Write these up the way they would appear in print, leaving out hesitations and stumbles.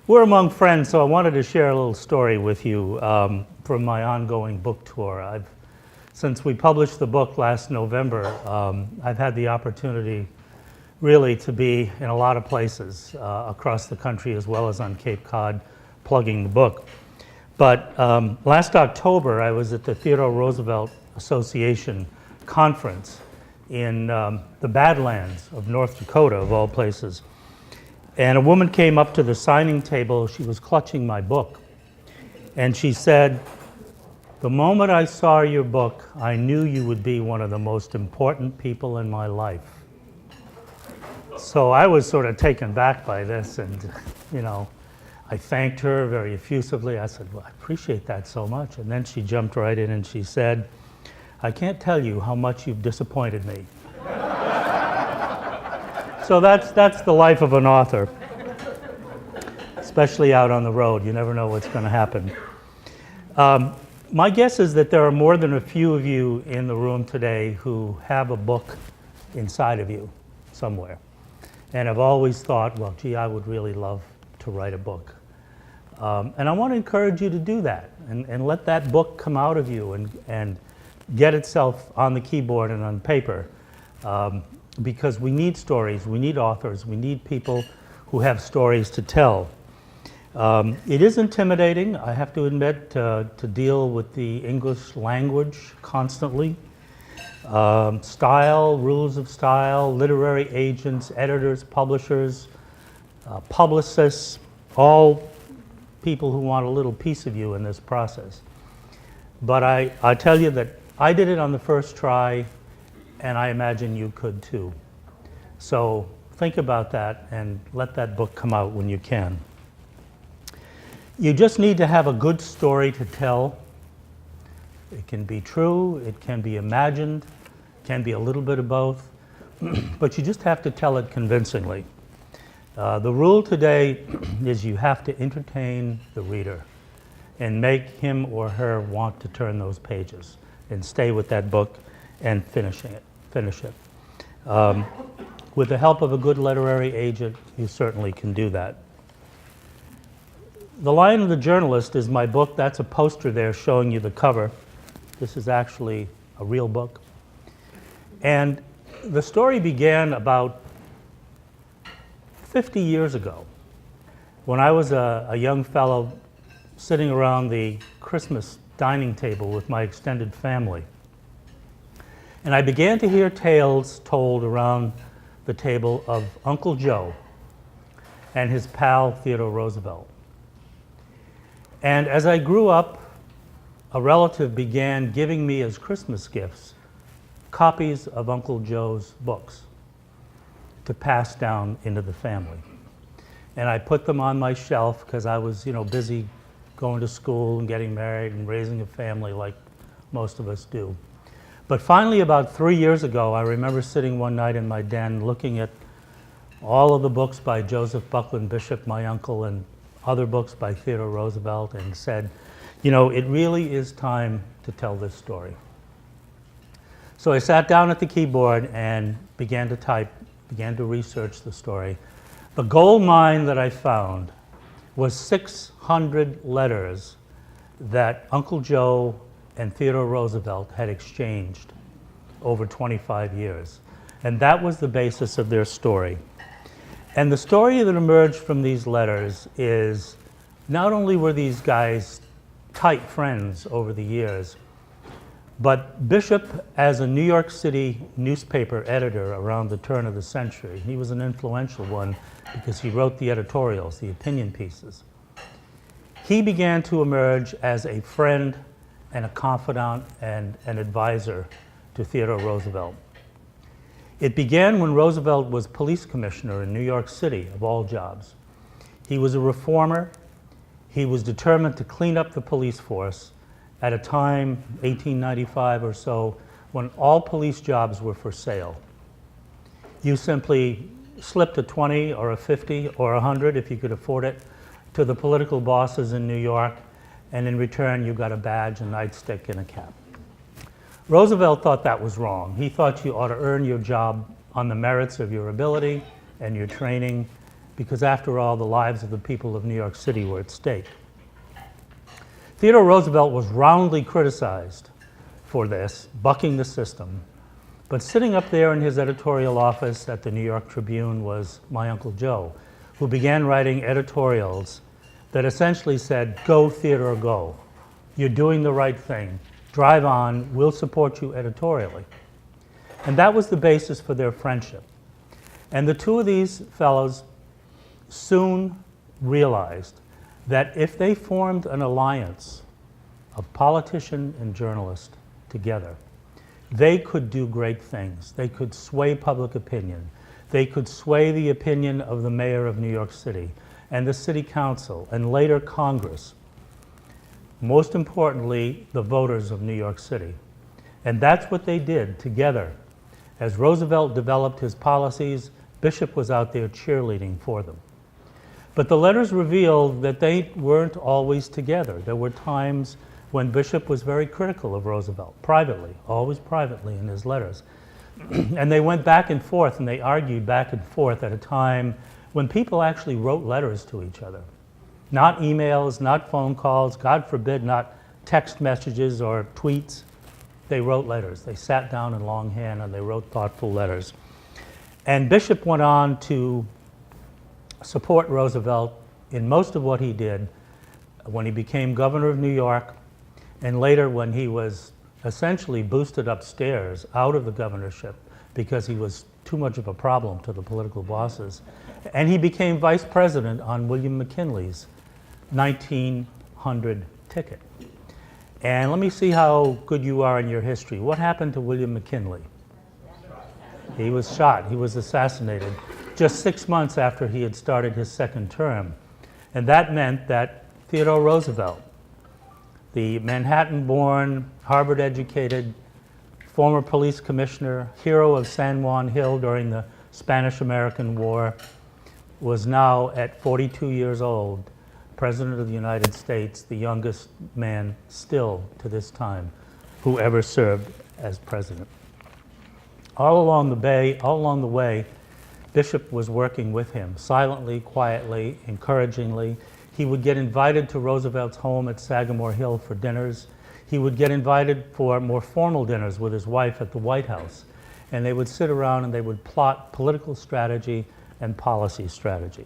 We're among friends, so I wanted to share a little story with you from my ongoing book tour. Since we published the book last November, I've had the opportunity really to be in a lot of places across the country as well as on Cape Cod plugging the book. But last October, I was at the Theodore Roosevelt Association conference in the Badlands of North Dakota, of all places. And a woman came up to the signing table. She was clutching my book. And she said, "The moment I saw your book, I knew you would be one of the most important people in my life." So I was sort of taken back by this, and I thanked her very effusively. I said, "Well, I appreciate that so much." And then she jumped right in and she said, "I can't tell you how much you've disappointed me." So that's the life of an author, especially out on the road. You never know what's going to happen. My guess is that there are more than a few of you in the room today who have a book inside of you somewhere and have always thought, well, gee, I would really love to write a book. And I want to encourage you to do that and let that book come out of you and get itself on the keyboard and on paper. Because we need stories, we need authors, we need people who have stories to tell. It is intimidating, I have to admit, to deal with the English language constantly. Style, rules of style, literary agents, editors, publishers, publicists, all people who want a little piece of you in this process. But I tell you that I did it on the first try, and I imagine you could too. So think about that and let that book come out when you can. You just need to have a good story to tell. It can be true, it can be imagined, it can be a little bit of both, but you just have to tell it convincingly. The rule today is you have to entertain the reader and make him or her want to turn those pages and stay with that book and finish it. With the help of a good literary agent, you certainly can do that. The Lion of the Journalist is my book. That's a poster there showing you the cover. This is actually a real book. And the story began about 50 years ago when I was a young fellow sitting around the Christmas dining table with my extended family. And I began to hear tales told around the table of Uncle Joe and his pal Theodore Roosevelt. And as I grew up, a relative began giving me as Christmas gifts copies of Uncle Joe's books to pass down into the family. And I put them on my shelf because I was, busy going to school and getting married and raising a family like most of us do. But finally, about 3 years ago, I remember sitting one night in my den looking at all of the books by Joseph Bucklin Bishop, my uncle, and other books by Theodore Roosevelt, and said, it really is time to tell this story. So I sat down at the keyboard and began to type, began to research the story. The gold mine that I found was 600 letters that Uncle Joe and Theodore Roosevelt had exchanged over 25 years. And that was the basis of their story. And the story that emerged from these letters is not only were these guys tight friends over the years, but Bishop, as a New York City newspaper editor around the turn of the century, he was an influential one because he wrote the editorials, the opinion pieces. He began to emerge as a friend and a confidant and an advisor to Theodore Roosevelt. It began when Roosevelt was police commissioner in New York City, of all jobs. He was a reformer. He was determined to clean up the police force at a time, 1895 or so, when all police jobs were for sale. You simply slipped a 20 or a 50 or a 100, if you could afford it, to the political bosses in New York, and in return you got a badge, a nightstick, and a cap. Roosevelt thought that was wrong. He thought you ought to earn your job on the merits of your ability and your training because after all, the lives of the people of New York City were at stake. Theodore Roosevelt was roundly criticized for this, bucking the system. But sitting up there in his editorial office at the New York Tribune was my Uncle Joe, who began writing editorials that essentially said, "Go, Theodore, go. You're doing the right thing. Drive on. We'll support you editorially." And that was the basis for their friendship. And the two of these fellows soon realized that if they formed an alliance of politician and journalist together, they could do great things. They could sway public opinion. They could sway the opinion of the mayor of New York City and the city council and later Congress. Most importantly, the voters of New York City. And that's what they did together. As Roosevelt developed his policies, Bishop was out there cheerleading for them. But the letters revealed that they weren't always together. There were times when Bishop was very critical of Roosevelt, privately, always privately in his letters. And they went back and forth, and they argued back and forth at a time when people actually wrote letters to each other. Not emails, not phone calls, God forbid, not text messages or tweets. They wrote letters. They sat down in longhand and they wrote thoughtful letters. And Bishop went on to support Roosevelt in most of what he did when he became governor of New York, and later when he was essentially boosted upstairs out of the governorship because he was too much of a problem to the political bosses. And he became vice president on William McKinley's 1900 ticket. And let me see how good you are in your history. What happened to William McKinley? He was shot. He was assassinated just 6 months after he had started his second term. And that meant that Theodore Roosevelt, the Manhattan-born, Harvard-educated, former police commissioner, hero of San Juan Hill during the Spanish-American War, was now at 42 years old, President of the United States, the youngest man still to this time who ever served as president. All along the way, Bishop was working with him, silently, quietly, encouragingly. He would get invited to Roosevelt's home at Sagamore Hill for dinners. He would get invited for more formal dinners with his wife at the White House. And they would sit around and they would plot political strategy and policy strategy.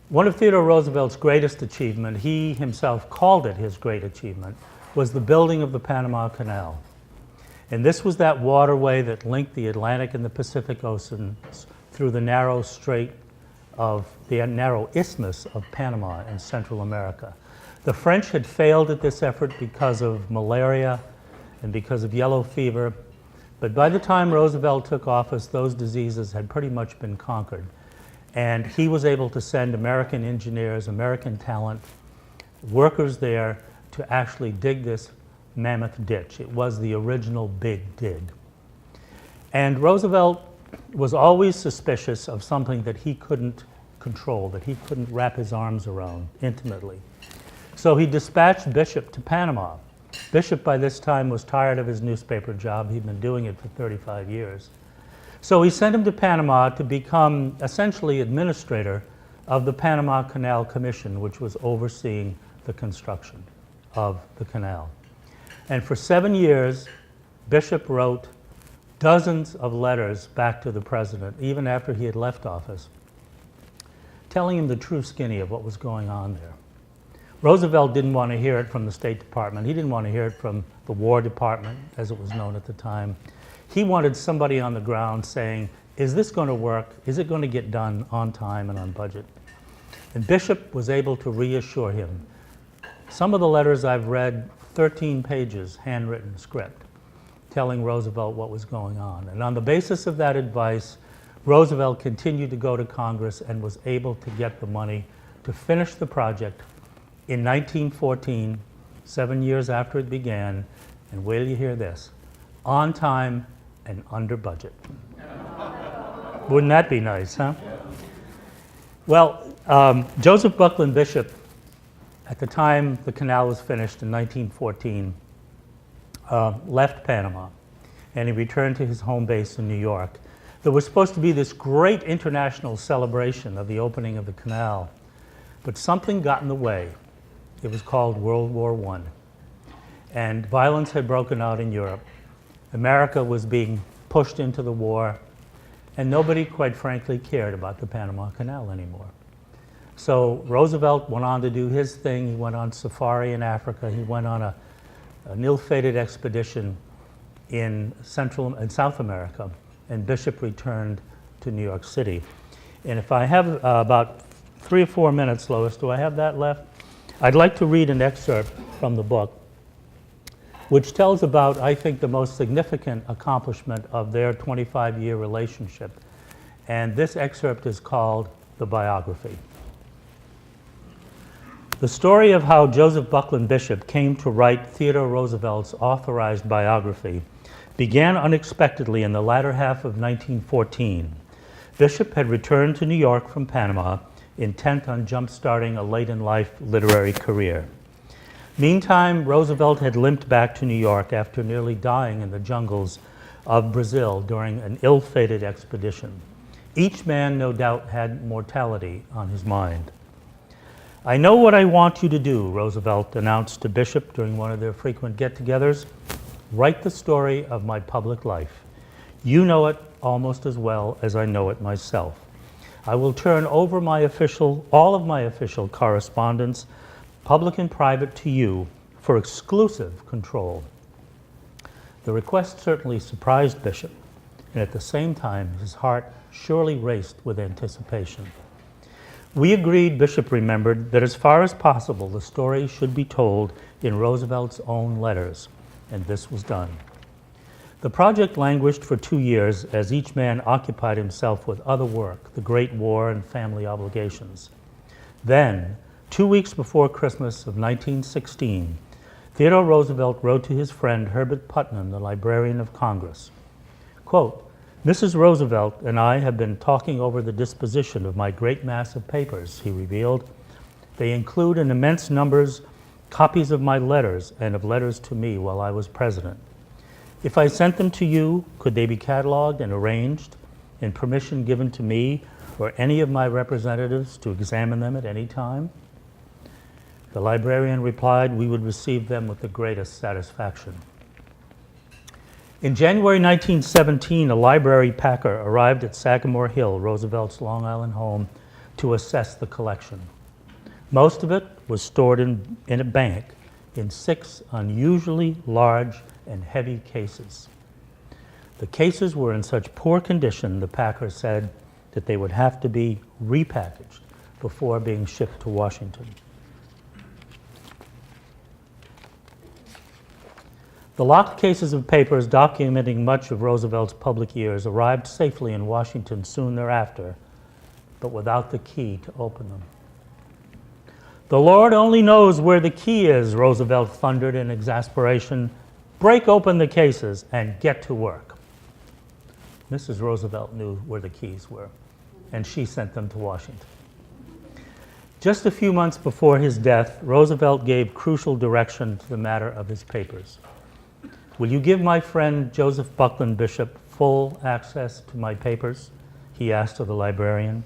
One of Theodore Roosevelt's greatest achievement, he himself called it his great achievement, was the building of the Panama Canal. And this was that waterway that linked the Atlantic and the Pacific Oceans through the narrow isthmus of Panama in Central America. The French had failed at this effort because of malaria and because of yellow fever, but by the time Roosevelt took office, those diseases had pretty much been conquered. And he was able to send American engineers, American talent, workers there to actually dig this mammoth ditch. It was the original big dig. And Roosevelt was always suspicious of something that he couldn't control, that he couldn't wrap his arms around intimately. So he dispatched Bishop to Panama. Bishop by this time was tired of his newspaper job. He'd been doing it for 35 years. So he sent him to Panama to become essentially administrator of the Panama Canal Commission, which was overseeing the construction of the canal. And for 7 years, Bishop wrote dozens of letters back to the president, even after he had left office, telling him the true skinny of what was going on there. Roosevelt didn't want to hear it from the State Department. He didn't want to hear it from the War Department, as it was known at the time. He wanted somebody on the ground saying, is this going to work? Is it going to get done on time and on budget? And Bishop was able to reassure him. Some of the letters I've read, 13 pages, handwritten script, telling Roosevelt what was going on. And on the basis of that advice, Roosevelt continued to go to Congress and was able to get the money to finish the project in 1914, 7 years after it began, and wait till you hear this, on time and under budget. Wouldn't that be nice, huh? Well, Joseph Bucklin Bishop, at the time the canal was finished in 1914, left Panama, and he returned to his home base in New York. There was supposed to be this great international celebration of the opening of the canal, but something got in the way. It was called World War I, and violence had broken out in Europe. America was being pushed into the war, and nobody, quite frankly, cared about the Panama Canal anymore. So Roosevelt went on to do his thing. He went on safari in Africa. He went on an ill-fated expedition in Central and South America, and Bishop returned to New York City. And if I have about 3 or 4 minutes, Lois, do I have that left? I'd like to read an excerpt from the book, which tells about, I think, the most significant accomplishment of their 25-year relationship. And this excerpt is called The Biography. The story of how Joseph Bucklin Bishop came to write Theodore Roosevelt's authorized biography began unexpectedly in the latter half of 1914. Bishop had returned to New York from Panama, intent on jump-starting a late-in-life literary career. Meantime, Roosevelt had limped back to New York after nearly dying in the jungles of Brazil during an ill-fated expedition. Each man, no doubt, had mortality on his mind. "I know what I want you to do," Roosevelt announced to Bishop during one of their frequent get-togethers. "Write the story of my public life. You know it almost as well as I know it myself. I will turn over all of my official correspondence, public and private, to you for exclusive control." The request certainly surprised Bishop, and at the same time his heart surely raced with anticipation. "We agreed," Bishop remembered, "that as far as possible the story should be told in Roosevelt's own letters, and this was done." The project languished for 2 years as each man occupied himself with other work, the Great War and family obligations. Then, 2 weeks before Christmas of 1916, Theodore Roosevelt wrote to his friend Herbert Putnam, the Librarian of Congress, quote, "Mrs. Roosevelt and I have been talking over the disposition of my great mass of papers," he revealed. "They include in immense numbers copies of my letters and of letters to me while I was president. If I sent them to you, could they be cataloged and arranged, and permission given to me or any of my representatives to examine them at any time?" The librarian replied, "We would receive them with the greatest satisfaction." In January 1917, a library packer arrived at Sagamore Hill, Roosevelt's Long Island home, to assess the collection. Most of it was stored in a bank in 6 unusually large and heavy cases. The cases were in such poor condition, the packer said, that they would have to be repackaged before being shipped to Washington. The locked cases of papers documenting much of Roosevelt's public years arrived safely in Washington soon thereafter, but without the key to open them. "The Lord only knows where the key is," Roosevelt thundered in exasperation. "Break open the cases and get to work." Mrs. Roosevelt knew where the keys were, and she sent them to Washington. Just a few months before his death, Roosevelt gave crucial direction to the matter of his papers. "Will you give my friend Joseph Bucklin Bishop full access to my papers?" he asked of the librarian.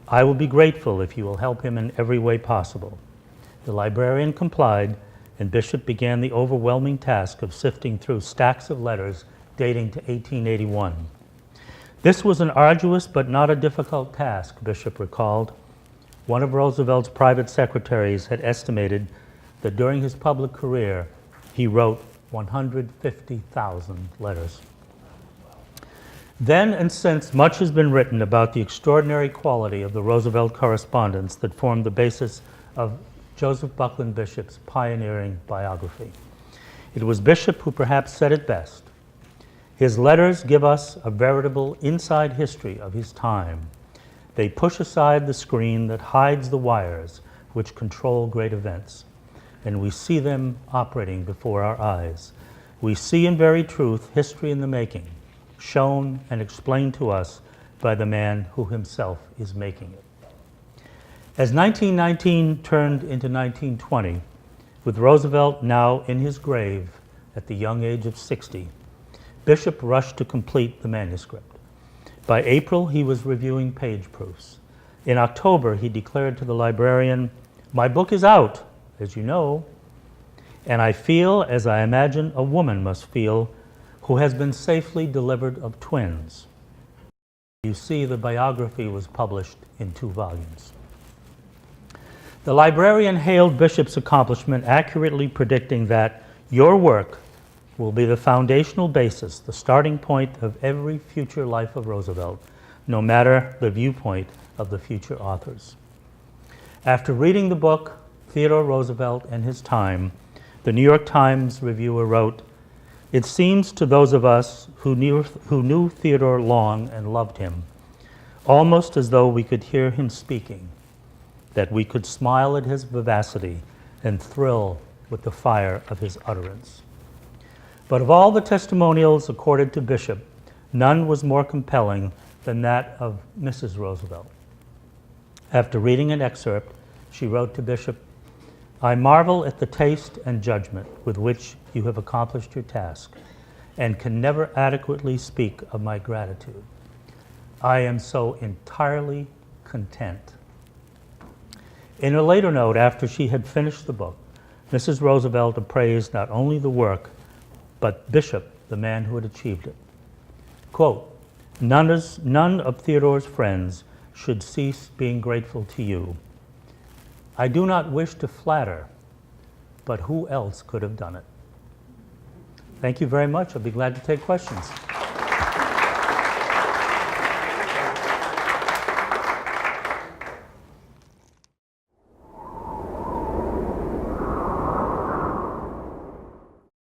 "I will be grateful if you will help him in every way possible." The librarian complied, and Bishop began the overwhelming task of sifting through stacks of letters dating to 1881. This was an arduous but not a difficult task, Bishop recalled. One of Roosevelt's private secretaries had estimated that during his public career, he wrote 150,000 letters. Then and since, much has been written about the extraordinary quality of the Roosevelt correspondence that formed the basis of Joseph Bucklin Bishop's pioneering biography. It was Bishop who perhaps said it best. His letters give us a veritable inside history of his time. They push aside the screen that hides the wires which control great events, and we see them operating before our eyes. We see in very truth history in the making, shown and explained to us by the man who himself is making it. As 1919 turned into 1920, with Roosevelt now in his grave at the young age of 60, Bishop rushed to complete the manuscript. By April, he was reviewing page proofs. In October, he declared to the librarian, "My book is out, as you know, and I feel as I imagine a woman must feel who has been safely delivered of twins." You see, the biography was published in 2 volumes. The librarian hailed Bishop's accomplishment, accurately predicting that your work will be the foundational basis, the starting point of every future life of Roosevelt, no matter the viewpoint of the future authors. After reading the book, Theodore Roosevelt and His Time, the New York Times reviewer wrote, "It seems to those of us who knew Theodore long and loved him, almost as though we could hear him speaking, that we could smile at his vivacity and thrill with the fire of his utterance." But of all the testimonials accorded to Bishop, none was more compelling than that of Mrs. Roosevelt. After reading an excerpt, she wrote to Bishop, "I marvel at the taste and judgment with which you have accomplished your task, and can never adequately speak of my gratitude. I am so entirely content." In a later note, after she had finished the book, Mrs. Roosevelt appraised not only the work, but Bishop, the man who had achieved it. Quote, none of Theodore's friends should cease being grateful to you. I do not wish to flatter, but who else could have done it?" Thank you very much. I'll be glad to take questions.